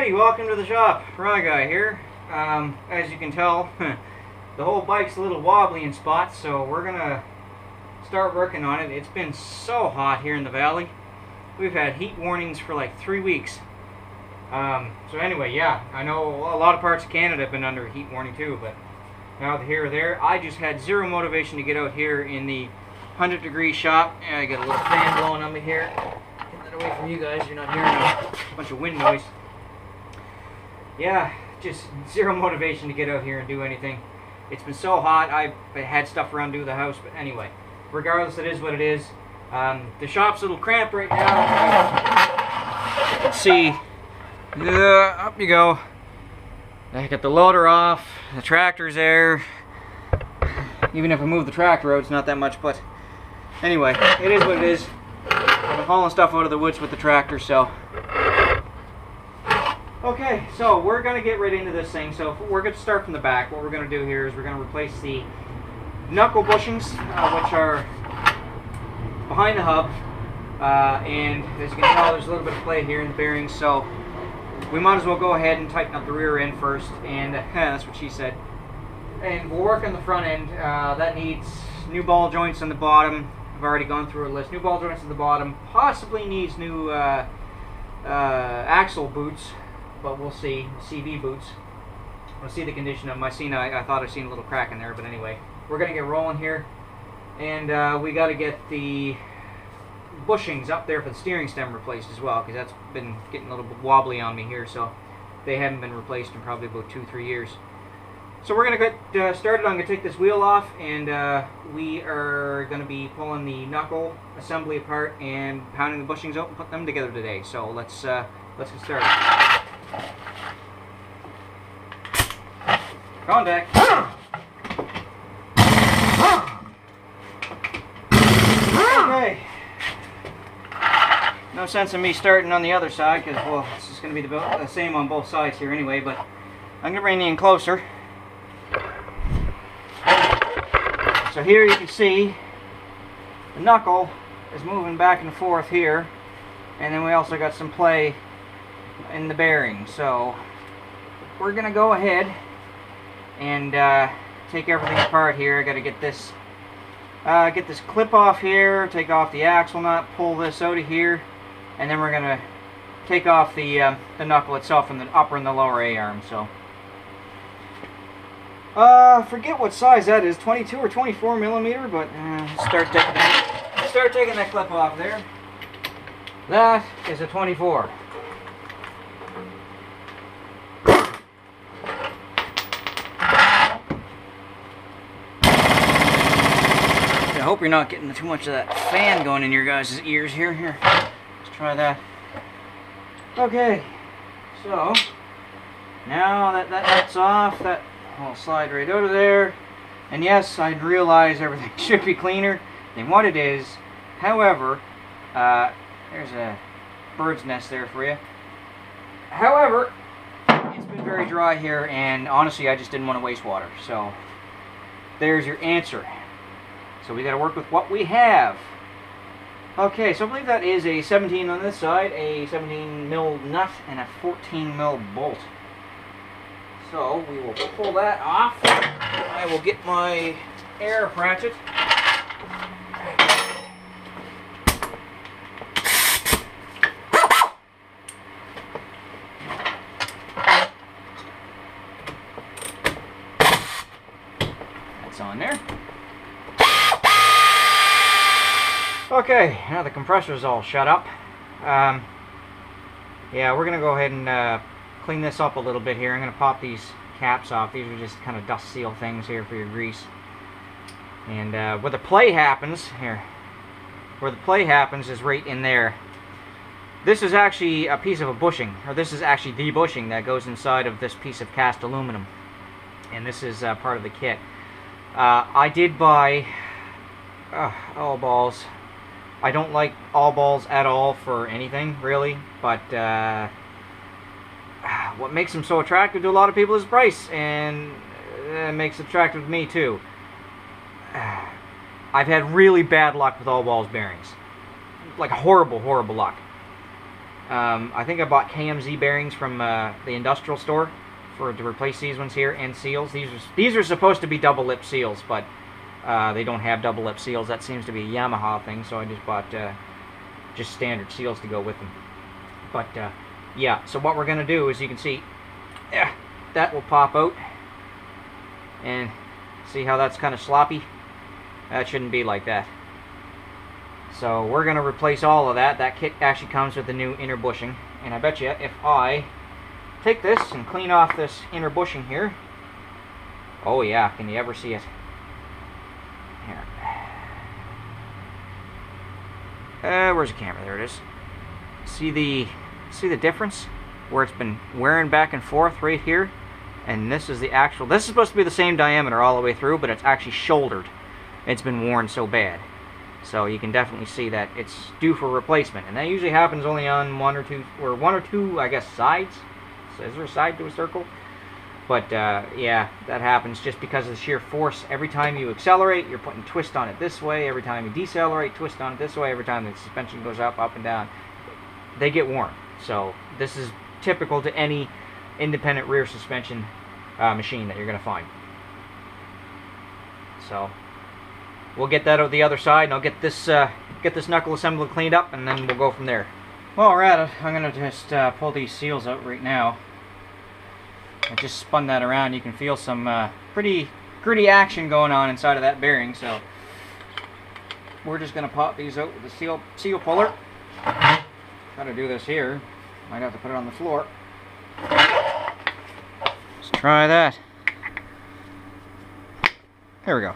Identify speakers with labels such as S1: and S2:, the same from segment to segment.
S1: Alrighty, welcome to the shop. Rhino guy here. As you can tell, the whole bike's a little wobbly in spots, so we're gonna start working on it. It's been so hot here in the valley. We've had heat warnings for like 3 weeks. So anyway, yeah, I know a lot of parts of Canada have been under a heat warning too, but now here or there, I just had zero motivation to get out here in the 100-degree shop. And I got a little fan blowing on me here. Get that away from you guys, you're not hearing a bunch of wind noise. Yeah, just zero motivation to get out here and do anything. It's been so hot, I had stuff around to do the house, but anyway, regardless, it is what it is. The shop's a little cramped right now. You can see, up you go. I got the loader off, the tractor's there. Even if I move the tractor out, it's not that much, but anyway, it is what it is. I've been hauling stuff out of the woods with the tractor, so. Okay, so we're going to get right into this thing. So we're going to start from the back. What we're going to do here is we're going to replace the knuckle bushings, which are behind the hub. And as you can tell, there's a little bit of play here in the bearings, so we might as well go ahead and tighten up the rear end first. And that's what she said. And we'll work on the front end. That needs new ball joints on the bottom. I've already gone through a list. New ball joints on the bottom. Possibly needs new axle boots. But we'll see. CV boots. We'll see the condition of them. I thought I seen a little crack in there, but anyway, we're gonna get rolling here, and we got to get the bushings up there for the steering stem replaced as well, because that's been getting a little bit wobbly on me here. So they haven't been replaced in probably about 2-3 years. So we're gonna get started. I'm gonna take this wheel off, and we are gonna be pulling the knuckle assembly apart and pounding the bushings out and put them together today. So let's get started. Contact. Okay. No sense in me starting on the other side because, well, this is going to be the same on both sides here anyway, but I'm going to bring you in closer. So here you can see the knuckle is moving back and forth here, and then we also got some play in the bearing. So we're going to go ahead and take everything apart here. I got to get this clip off here, take off the axle nut, pull this out of here, and then we're going to take off the knuckle itself from the upper and the lower A-arm. So forget what size that is, 22 or 24 millimeter, but start taking that clip off there. That is a 24. I hope you're not getting too much of that fan going in your guys' ears here. Here, let's try that. Okay, so now that nut's off, that will slide right out of there. And yes, I realize everything should be cleaner than what it is. However, there's a bird's nest there for you. However, it's been very dry here, and honestly, I just didn't want to waste water. So there's your answer. So we got to work with what we have. Okay, so I believe that is a 17 on this side, a 17 mil nut, and a 14 mil bolt. So we will pull that off. I will get my air ratchet. That's on there. Okay, now the compressor's all shut up. Yeah, we're going to go ahead and clean this up a little bit here. I'm going to pop these caps off. These are just kind of dust seal things here for your grease. And where the play happens, where the play happens is right in there. This is actually a piece of a bushing, or this is actually the bushing that goes inside of this piece of cast aluminum. And this is part of the kit. I did buy all balls. I don't like all balls at all for anything, really, but what makes them so attractive to a lot of people is price, and it makes it attractive to me too. I've had really bad luck with all balls bearings. Like horrible, horrible luck. I think I bought KMZ bearings from the industrial store to replace these ones here, and seals. These are supposed to be double lip seals, but they don't have double lip seals. That seems to be a Yamaha thing, so I just bought just standard seals to go with them. But yeah, so what we're going to do is, you can see, that will pop out, and see how that's kind of sloppy? That shouldn't be like that. So we're going to replace all of that. That kit actually comes with the new inner bushing, and I bet you if I take this and clean off this inner bushing here, oh yeah, can you ever see it? Here. Where's the camera? There it is. See the difference? Where it's been wearing back and forth right here, and this is the actual, this is supposed to be the same diameter all the way through, but it's actually shouldered. It's been worn so bad. So you can definitely see that it's due for replacement, and that usually happens only on one or two, I guess, sides. So is there a side to a circle? But yeah, that happens just because of the sheer force. Every time you accelerate, you're putting twist on it this way. Every time you decelerate, twist on it this way. Every time the suspension goes up and down, they get worn. So this is typical to any independent rear suspension machine that you're going to find. So we'll get that over the other side, and I'll get this knuckle assembly cleaned up, and then we'll go from there. While we're at it, I'm going to just pull these seals out right now. I just spun that around. You can feel some pretty gritty action going on inside of that bearing, so we're just going to pop these out with the seal puller. Got to do this here. Might have to put it on the floor. Let's try that. There we go.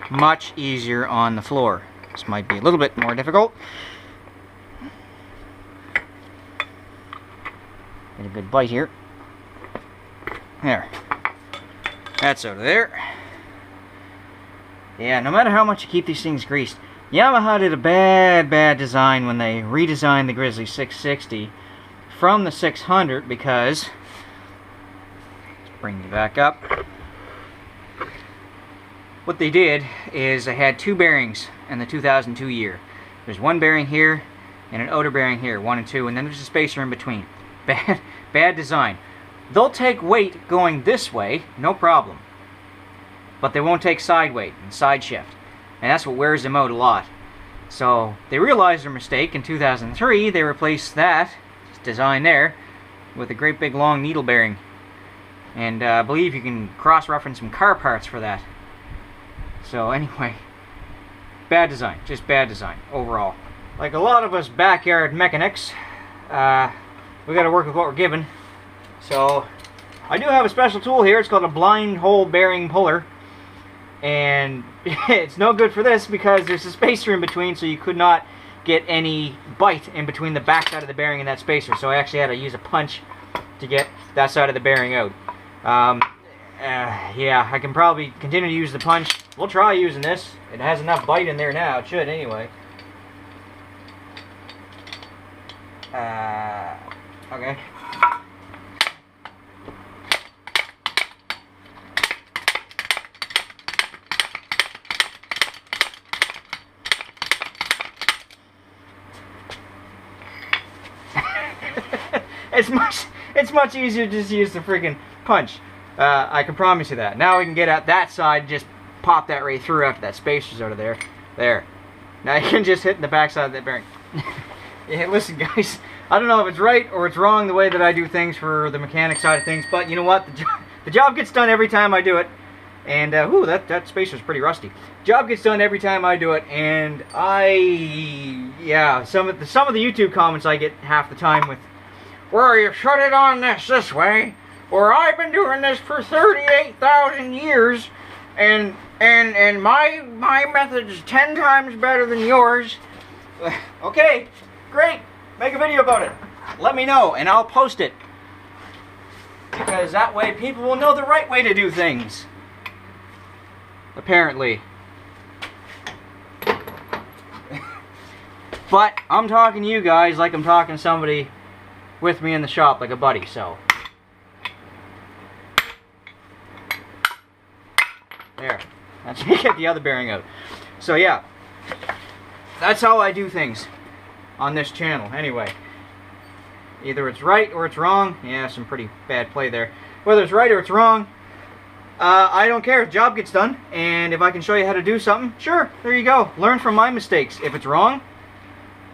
S1: Much easier on the floor. This might be a little bit more difficult. Get a good bite here. There. That's out of there. Yeah, no matter how much you keep these things greased. Yamaha did a bad design when they redesigned the Grizzly 660 from the 600, because, let's bring you back up. What they did is they had two bearings in the 2002 year. There's one bearing here and an outer bearing here, 1 and 2, and then there's a spacer in between. Bad design. They'll take weight going this way, no problem, but they won't take side weight and side shift, and that's what wears them out a lot. So they realized their mistake in 2003. They replaced that design there with a great big long needle bearing, and I believe you can cross-reference some car parts for that. So anyway, bad design, just bad design overall. Like a lot of us backyard mechanics, we got to work with what we're given. So I do have a special tool here. It's called a blind hole bearing puller, and it's no good for this because there's a spacer in between, so you could not get any bite in between the back side of the bearing and that spacer. So I actually had to use a punch to get that side of the bearing out. Yeah, I can probably continue to use the punch. We'll try using this. It has enough bite in there now. It should anyway. Okay. It's much easier to just use the freaking punch. I can promise you that. Now we can get at that side, just pop that right through after that spacer's out of there. There. Now you can just hit in the back side of that bearing. Yeah, listen guys, I don't know if it's right or it's wrong the way that I do things for the mechanic side of things, but you know what? The job gets done every time I do it. And, ooh, that spacer's pretty rusty. Job gets done every time I do it, and yeah, some of the YouTube comments I get half the time with, well, you should it on this way, or I've been doing this for 38,000 years, and my method is 10 times better than yours. Okay, great. Make a video about it. Let me know, and I'll post it. Because that way people will know the right way to do things. Apparently. But I'm talking to you guys like I'm talking to somebody with me in the shop, like a buddy, so. There. That's me get the other bearing out. So yeah. That's how I do things on this channel. Anyway. Either it's right or it's wrong. Yeah, some pretty bad play there. Whether it's right or it's wrong, I don't care. The job gets done, and if I can show you how to do something, sure, there you go. Learn from my mistakes. If it's wrong,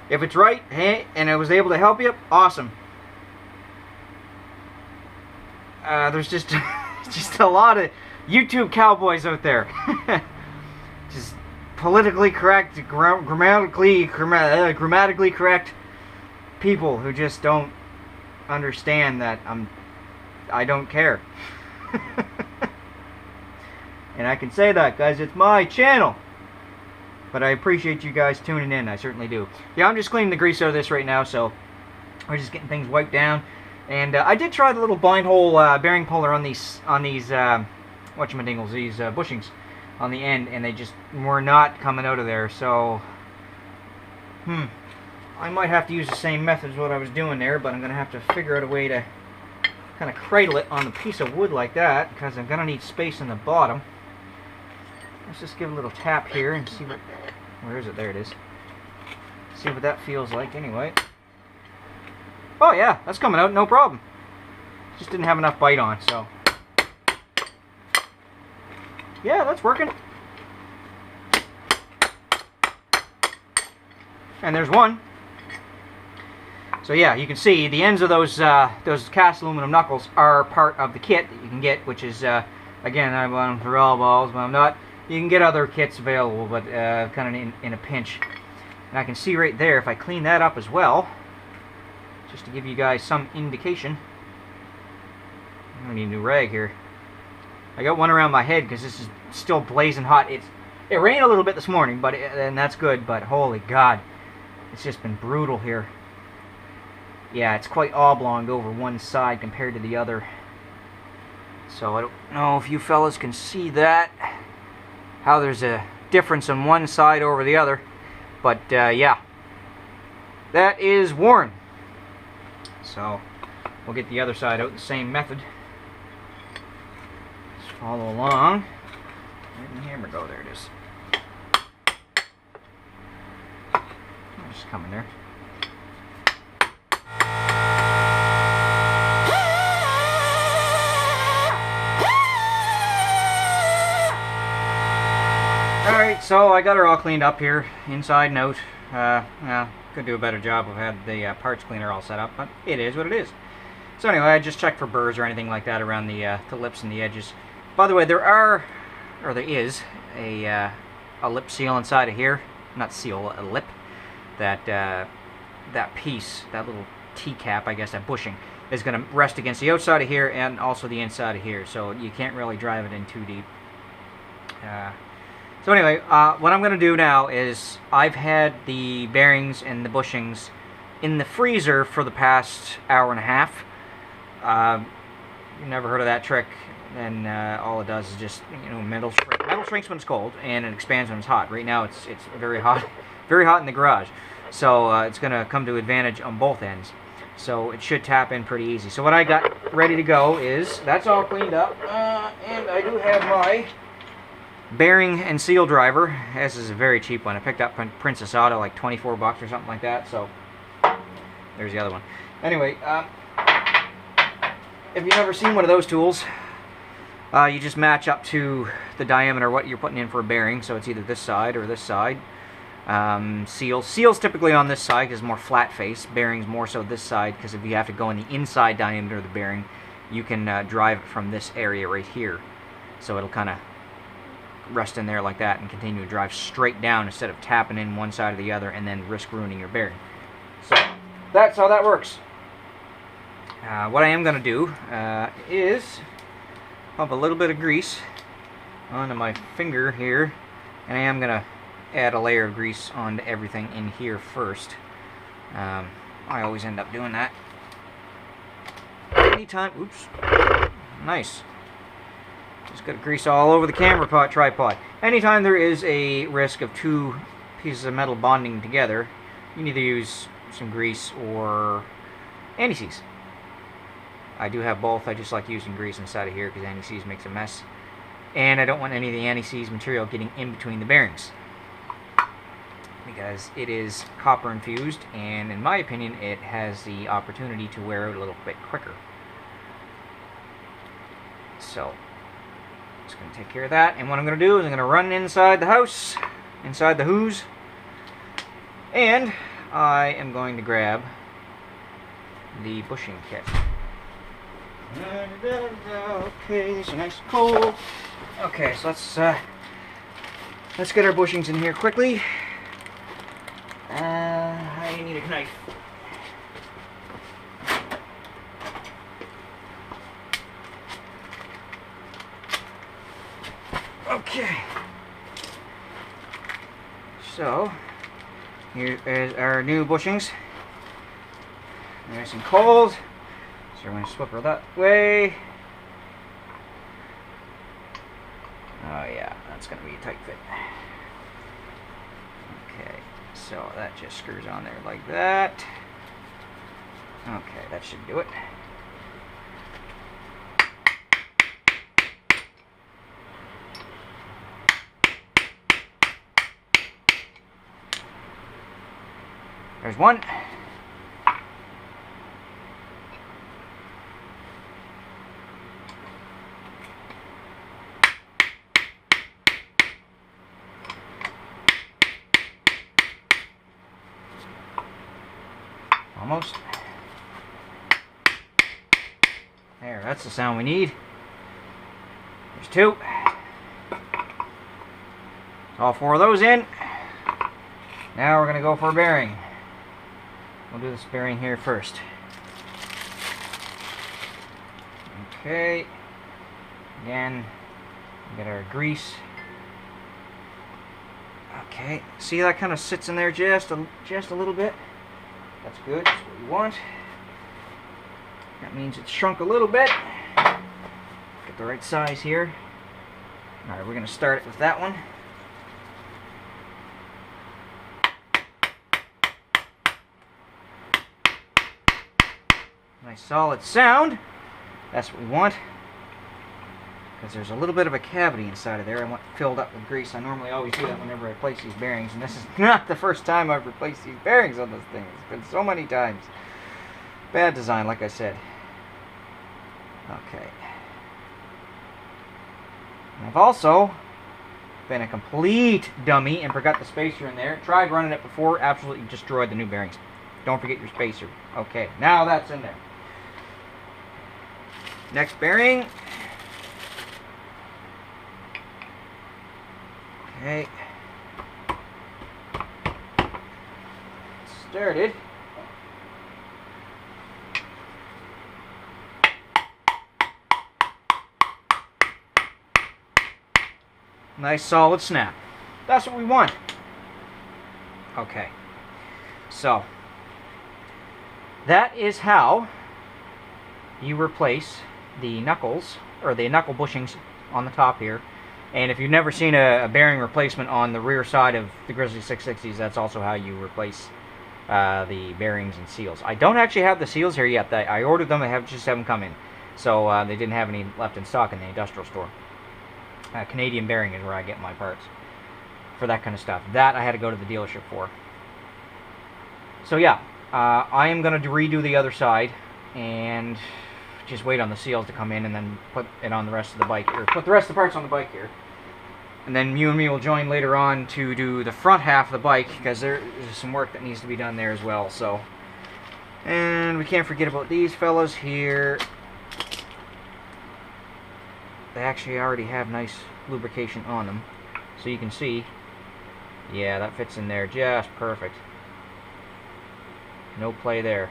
S1: if it's right, hey, and I was able to help you, awesome. There's just just a lot of YouTube cowboys out there. Just politically correct, grammatically correct people who just don't understand that I don't care. And I can say that, guys, it's my channel. But I appreciate you guys tuning in, I certainly do. Yeah, I'm just cleaning the grease out of this right now, so we're just getting things wiped down. And I did try the little blind hole bearing puller on these whatchamajingles, these bushings on the end, and they just were not coming out of there. So, I might have to use the same method as what I was doing there, but I'm going to have to figure out a way to kind of cradle it on a piece of wood like that, because I'm going to need space in the bottom. Let's just give it a little tap here and see what... Where is it? There it is. See what that feels like anyway. Oh yeah, that's coming out, no problem. Just didn't have enough bite on, so... Yeah, that's working. And there's one. So yeah, you can see the ends of those cast aluminum knuckles are part of the kit that you can get, which is, again, I bought them for all balls, but I'm not... You can get other kits available, but kind of in a pinch. And I can see right there, if I clean that up as well, just to give you guys some indication. I need a new rag here. I got one around my head because this is still blazing hot. It rained a little bit this morning, and that's good, but holy God, it's just been brutal here. Yeah, it's quite oblong over one side compared to the other. So I don't know if you fellas can see that, how there's a difference on one side over the other, but yeah, that is worn. So we'll get the other side out the same method. Just follow along. Where did the hammer go? There it is. It's coming there. Alright, so I got her all cleaned up here, inside and out. Well, could do a better job if I had the parts cleaner all set up, but it is what it is. So anyway, I just checked for burrs or anything like that around the lips and the edges. By the way, there is a lip seal inside of here. Not seal, a lip. That piece, that little T-cap, I guess, that bushing, is going to rest against the outside of here and also the inside of here, so you can't really drive it in too deep. So anyway, what I'm going to do now is I've had the bearings and the bushings in the freezer for the past hour and a half. You've never heard of that trick, and all it does is just, you know, metal shrinks when it's cold and it expands when it's hot. Right now it's very hot in the garage, so it's going to come to advantage on both ends. So it should tap in pretty easy. So what I got ready to go is, that's all cleaned up, and I do have my bearing and seal driver. This is a very cheap one. I picked up Princess Auto, like 24 bucks or something like that. So there's the other one. Anyway, if you've never seen one of those tools, you just match up to the diameter what you're putting in for a bearing. So it's either this side or this side. Seal's typically on this side because it's more flat face. Bearings more so this side, because if you have to go in the inside diameter of the bearing, you can drive it from this area right here. So it'll kind of rest in there like that and continue to drive straight down instead of tapping in one side or the other and then risk ruining your bearing. So that's how that works. What I am going to do is pump a little bit of grease onto my finger here, and I am going to add a layer of grease onto everything in here first. I always end up doing that. Anytime, oops, nice. Just got to grease all over the camera tripod. Anytime there is a risk of two pieces of metal bonding together, you can either use some grease or anti-seize. I do have both. I just like using grease inside of here because anti-seize makes a mess. And I don't want any of the anti-seize material getting in between the bearings. because it is copper infused, and in my opinion it has the opportunity to wear out a little bit quicker. So just going to take care of that, and what I'm going to do is I'm going to run inside the house, inside the hoos, and I am going to grab the bushing kit. Okay, these are nice and cold. Okay, so let's get our bushings in here quickly. I need a knife. Okay. So here is our new bushings. Nice and cold. So we're going to swap her that way. Oh yeah, that's going to be a tight fit. Okay, so that just screws on there like that. Okay, that should do it. There's one. Almost. There, that's the sound we need. There's two. All four of those in. Now we're going to go for a bearing. We'll do this bearing here first. Okay. Again, we get our grease. Okay, see that kind of sits in there just a little bit. That's good. That's what we want. That means it's shrunk a little bit. Get the right size here. Alright, we're going to start it with that one. Nice solid sound. That's what we want. Because there's a little bit of a cavity inside of there. I want it filled up with grease. I normally always do that whenever I replace these bearings, and this is not the first time I've replaced these bearings on this thing. It's been so many times. Bad design, like I said. Okay. And I've also been a complete dummy and forgot the spacer in there. Tried running it before, absolutely destroyed the new bearings. Don't forget your spacer. Okay, now that's in there. Next bearing. Okay. Started. Nice solid snap. That's what we want. Okay. So, that is how you replace the knuckles, or the knuckle bushings on the top here. And if you've never seen a bearing replacement on the rear side of the Grizzly 660s, that's also how you replace the bearings and seals. I don't actually have the seals here yet. I ordered them. I just haven't come in. So they didn't have any left in stock in the industrial store. Canadian Bearing is where I get my parts for that kind of stuff. That I had to go to the dealership for. So yeah, I am going to redo the other side and just wait on the seals to come in and then put it on the rest of the bike, or put the rest of the parts on the bike here. And then you and me will join later on to do the front half of the bike, because there's some work that needs to be done there as well. So, and we can't forget about these fellas here. They actually already have nice lubrication on them, so you can see, yeah, that fits in there just perfect. No play there.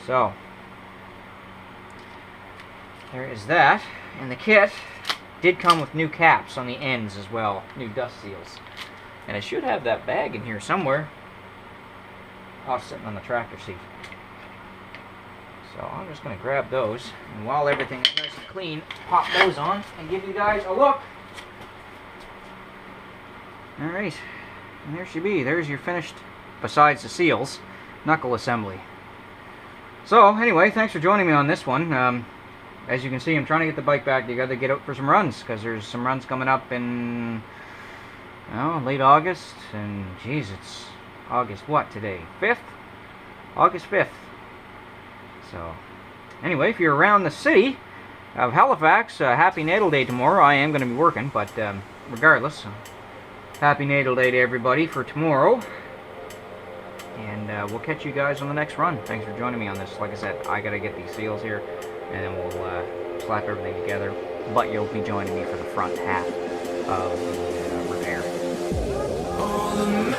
S1: So there is that, and the kit did come with new caps on the ends as well, new dust seals. And I should have that bag in here somewhere. Oh, it's sitting on the tractor seat. So I'm just going to grab those, and while everything is nice and clean, pop those on and give you guys a look. Alright, and there she be. There's your finished, besides the seals, knuckle assembly. So anyway, thanks for joining me on this one. As you can see, I'm trying to get the bike back together, get out for some runs, because there's some runs coming up in well, late August, and geez, it's August what today? 5th? August 5th. So, anyway, if you're around the city of Halifax, happy natal day tomorrow. I am going to be working, but regardless, happy natal day to everybody for tomorrow. And we'll catch you guys on the next run. Thanks for joining me on this. Like I said, I got to get these seals here, and then we'll slap everything together. But you'll be joining me for the front half of the repair.
S2: All the memories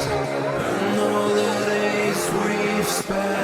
S2: and all the days we've spent.